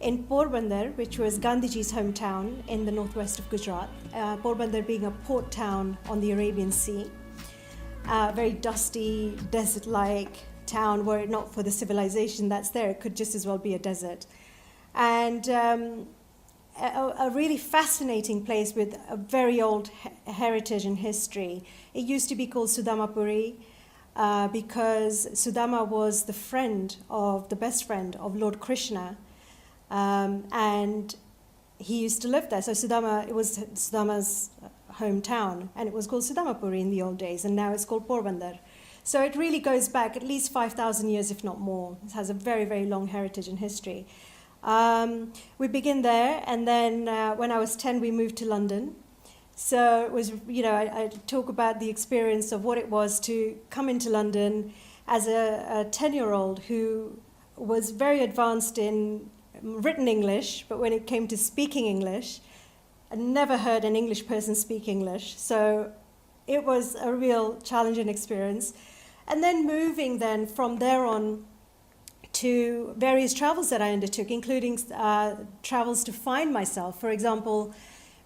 in Porbandar, which was Gandhiji's hometown in the northwest of Gujarat. Porbandar being a port town on the Arabian Sea. Very dusty, desert-like town, were it not for the civilization that's there, it could just as well be a desert. And a really fascinating place with a very old heritage and history. It used to be called Sudamapuri because Sudama was the best friend of Lord Krishna, and he used to live there. So it was Sudama's hometown, and it was called Sudamapuri in the old days, and now it's called Porbandar. So it really goes back at least 5,000 years, if not more. It has a very, very long heritage and history. We begin there, and then when I was 10, we moved to London. So it was, I talk about the experience of what it was to come into London as a 10-year-old who was very advanced in written English, but when it came to speaking English, I never heard an English person speak English. So it was a real challenging experience. And then moving then from there on to various travels that I undertook, including travels to find myself. For example,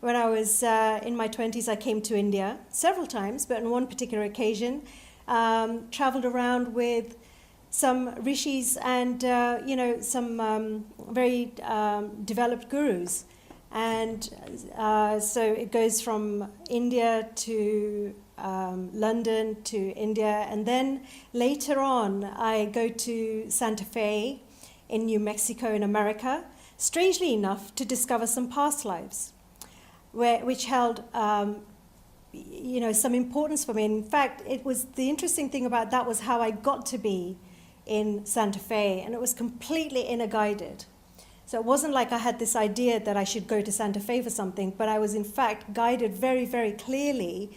when I was in my 20s, I came to India several times, but on one particular occasion, traveled around with some rishis and, some very developed gurus. And so it goes from India to London to India, and then later on I go to Santa Fe in New Mexico in America, strangely enough to discover some past lives, which held some importance for me. In fact, it was the interesting thing about that was how I got to be in Santa Fe, and it was completely inner guided. So it wasn't like I had this idea that I should go to Santa Fe for something, but I was in fact guided very, very clearly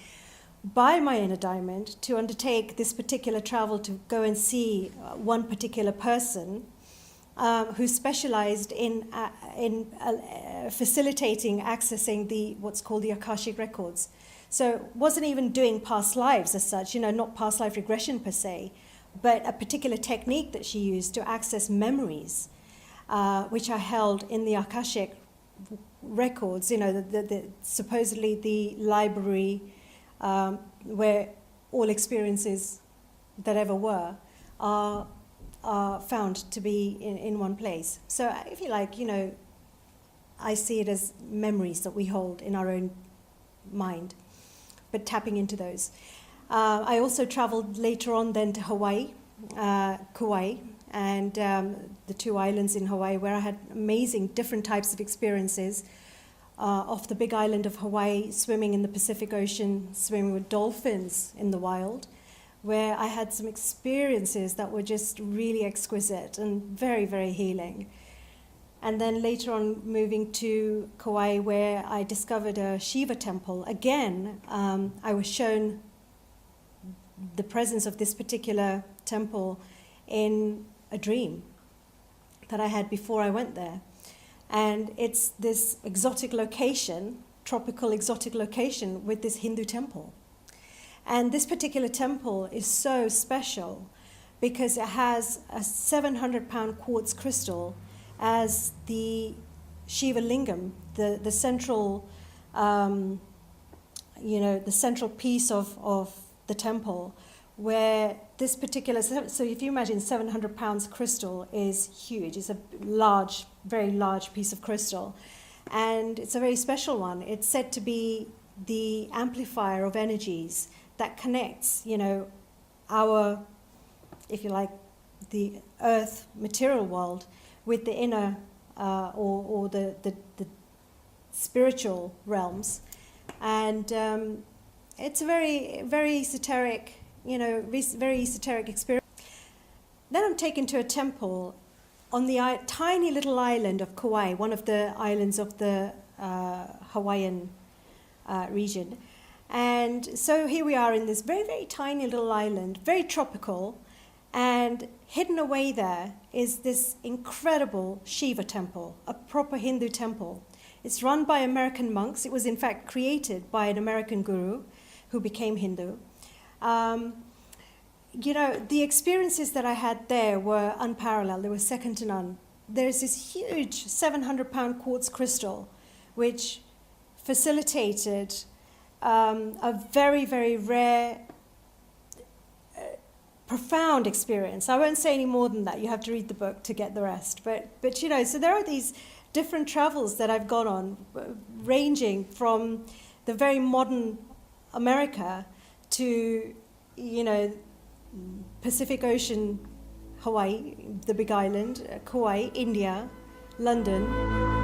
by my inner diamond to undertake this particular travel to go and see one particular person who specialized in facilitating accessing what's called the Akashic records. So wasn't even doing past lives as such, not past life regression per se, but a particular technique that she used to access memories, which are held in the Akashic records, supposedly the library where all experiences that ever were are found to be in one place. So if you like, I see it as memories that we hold in our own mind, but tapping into those. I also traveled later on then to Hawaii, Kauai, and the two islands in Hawaii where I had amazing different types of experiences. Off the big island of Hawaii, swimming in the Pacific Ocean, swimming with dolphins in the wild, where I had some experiences that were just really exquisite and very, very healing. And then later on moving to Kauai, where I discovered a Shiva temple. Again, I was shown the presence of this particular temple in a dream that I had before I went there. And it's this exotic location, tropical exotic location with this Hindu temple. And this particular temple is so special because it has a 700-pound quartz crystal as the Shiva Lingam, the central, the central piece of the temple, where this particular, so if you imagine 700 pounds crystal is huge. It's a large, very large piece of crystal. And it's a very special one. It's said to be the amplifier of energies that connects, our, if you like, the earth material world with the inner or the spiritual realms. And it's a very, very esoteric, very esoteric experience. Then I'm taken to a temple on the tiny little island of Kauai, one of the islands of the Hawaiian region. And so here we are in this very, very tiny little island, very tropical, and hidden away there is this incredible Shiva temple, a proper Hindu temple. It's run by American monks. It was in fact created by an American guru who became Hindu. The experiences that I had there were unparalleled. They were second to none. there's this huge 700-pound quartz crystal, which facilitated a very, very rare, profound experience. I won't say any more than that. You have to read the book to get the rest. But you know, so there are these different travels that I've gone on, ranging from the very modern America to, you know, Pacific Ocean, Hawaii, the Big Island, Kauai, India, London.